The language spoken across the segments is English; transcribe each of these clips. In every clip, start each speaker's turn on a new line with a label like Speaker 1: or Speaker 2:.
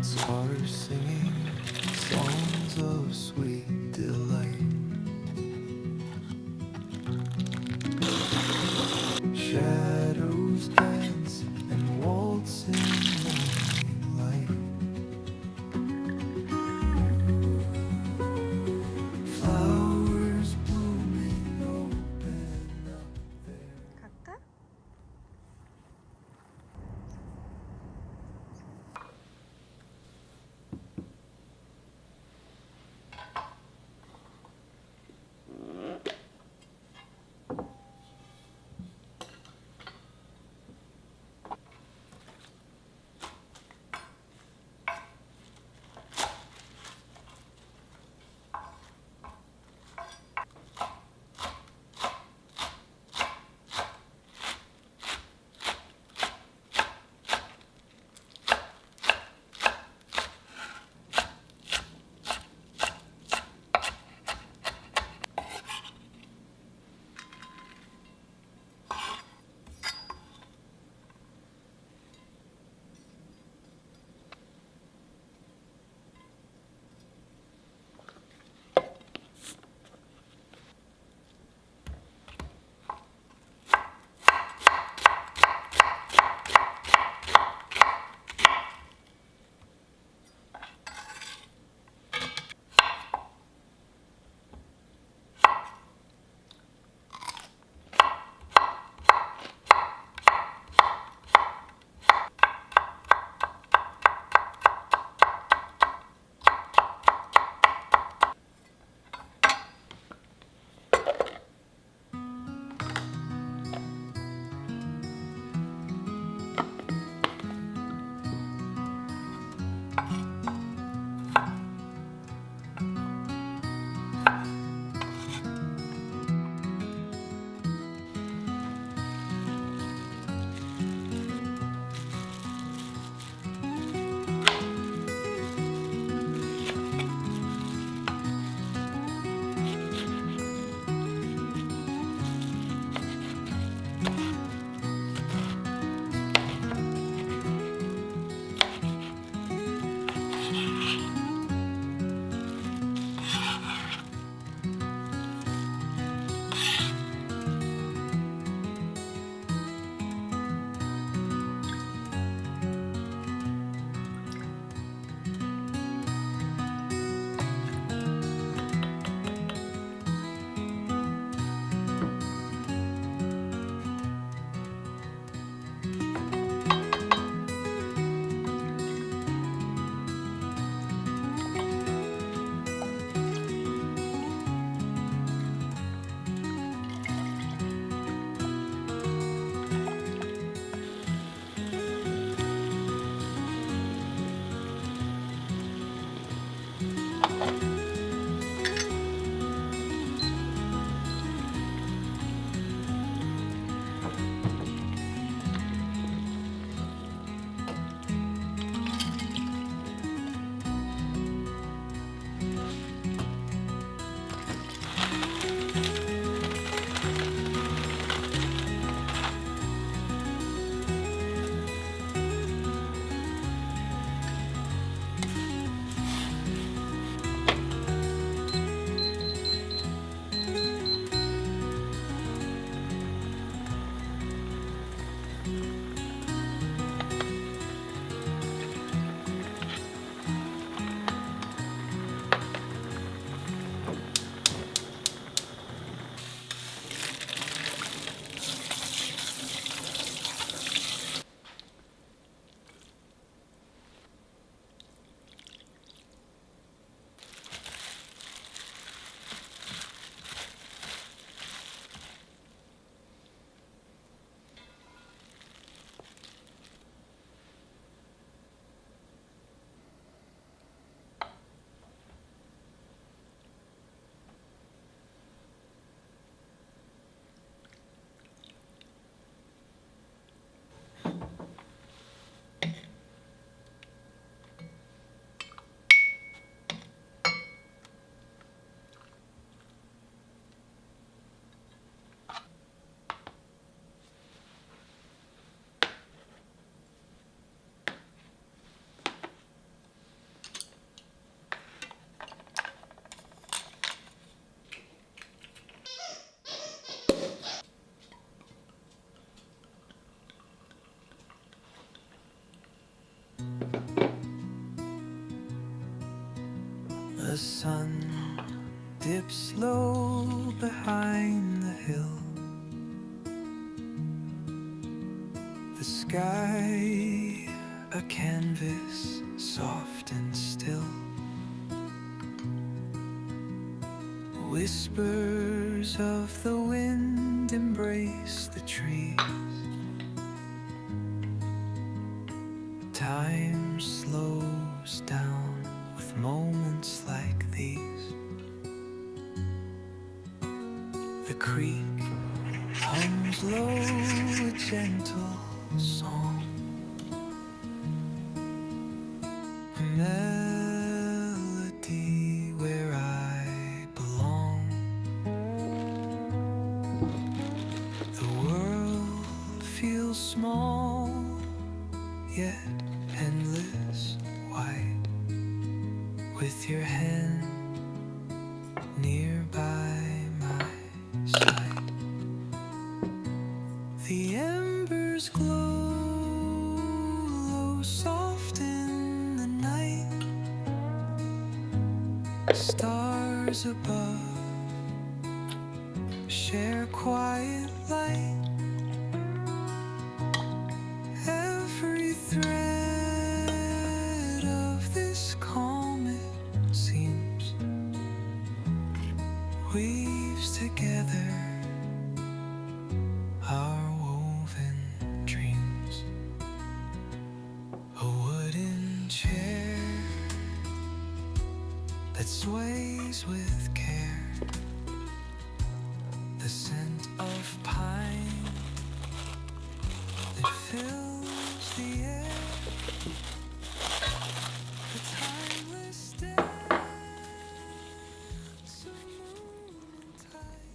Speaker 1: birds are singing songs of sweet delight. Shadows dance and waltz in morning light. Flowers blooming open up their
Speaker 2: 갈까?
Speaker 1: sun dips low behind the hill. The sky a canvas, soft and still. Whispers of the wind embrace the trees. Time slows down with moments like these. The creek hums low, a gentle song, a melody where I belong. The world feels small, yet endless wide, with your hand nearby my side. The embers glow low, soft in the night. Stars above share quiet light. Every thread of this calm, it seems, weaves together our woven dreams. A wooden chair that sways with care. The scent of pine that fills the air. The timeless dance of moon and tide.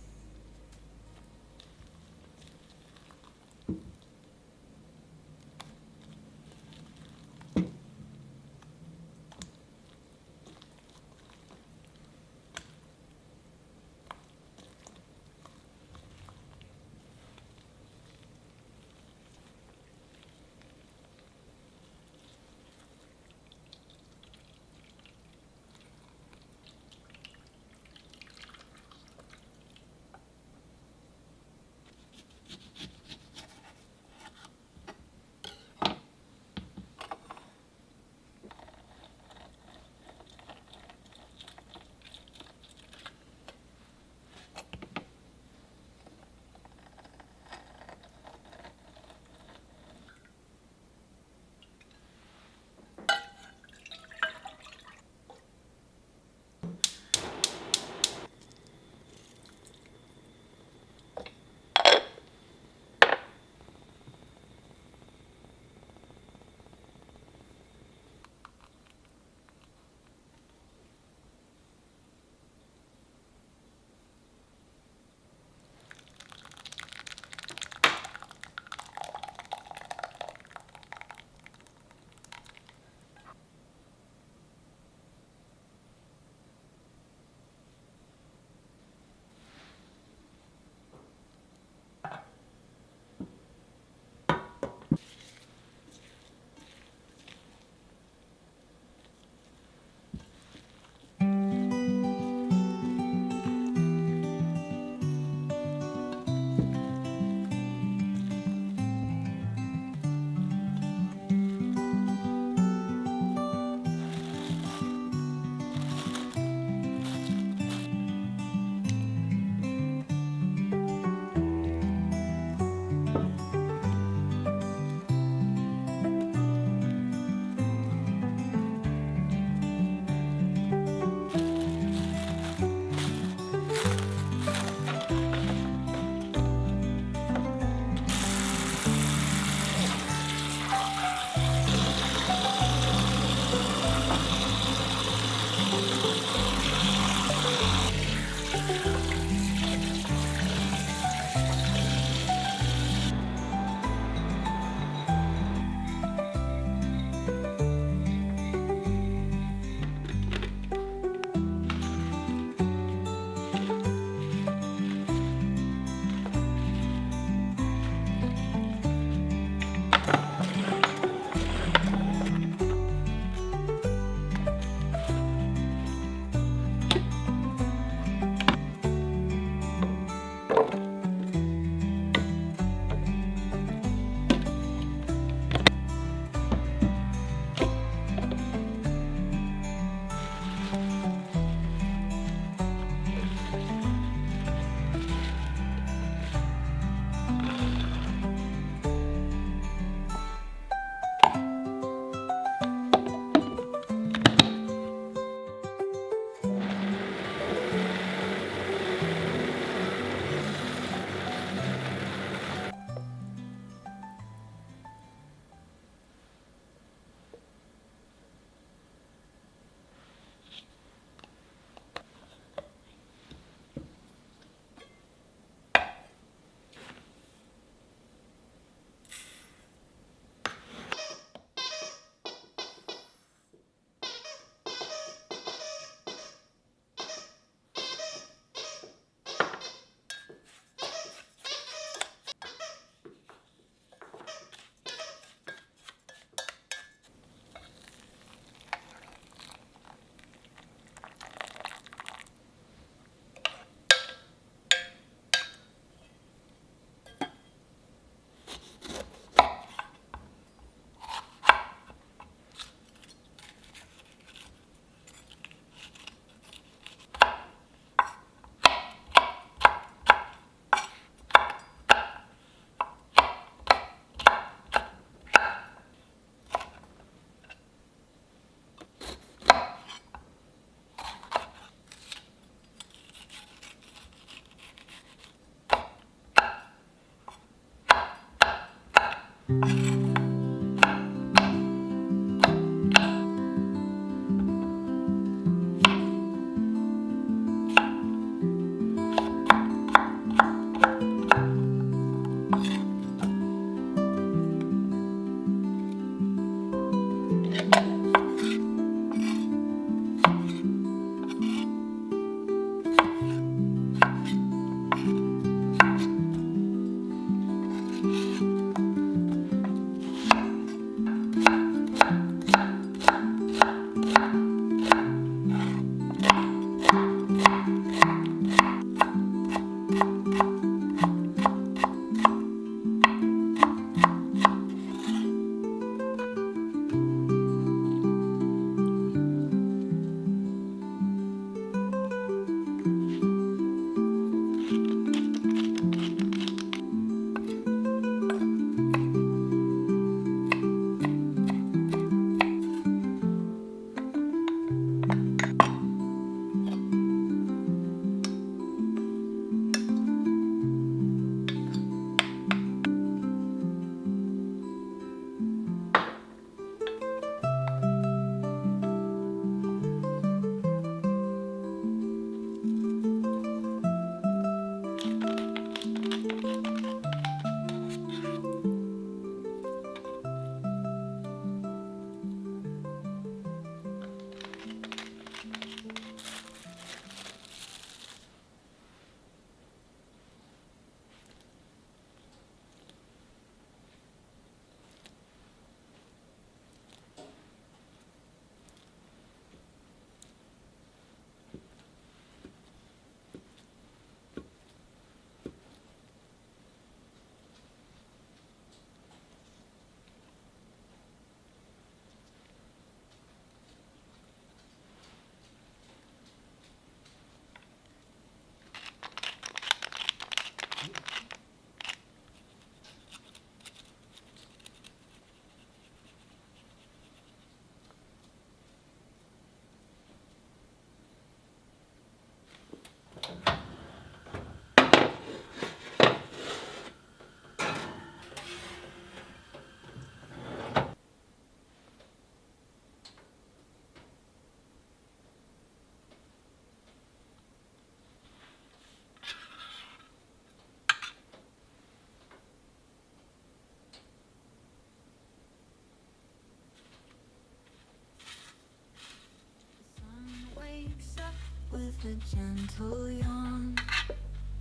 Speaker 1: a gentle yawn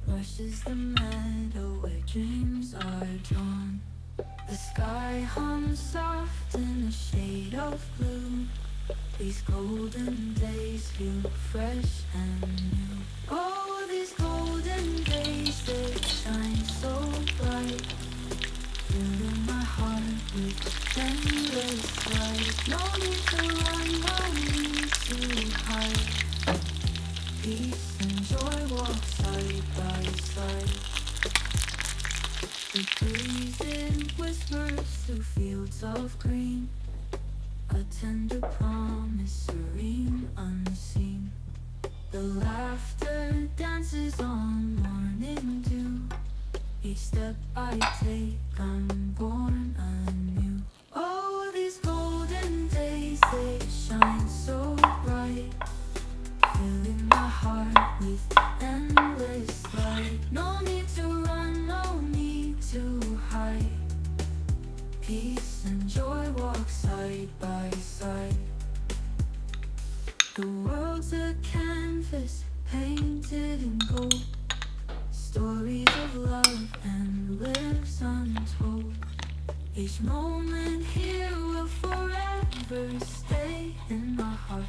Speaker 1: brushes the meadow where dreams are drawn. The sky hums soft in a shade of blue. These golden days feel fresh and new. Oh, these golden days that shine so bright, filling my heart with endless light. No need to run, no need to hide. Peace and joy walk side by side. The breeze it whispers through fields of green, a tender promise, serene, unseen. The laughter dances on morning dew. Each step I take, I'm born anew. Oh, these golden days, they shine so bright, filling my heart with endless light. No need to run, no need to hide. Peace and joy walk side by side. The world's a canvas painted in gold, stories of love and lives untold. Each moment here will forever stay in my heart.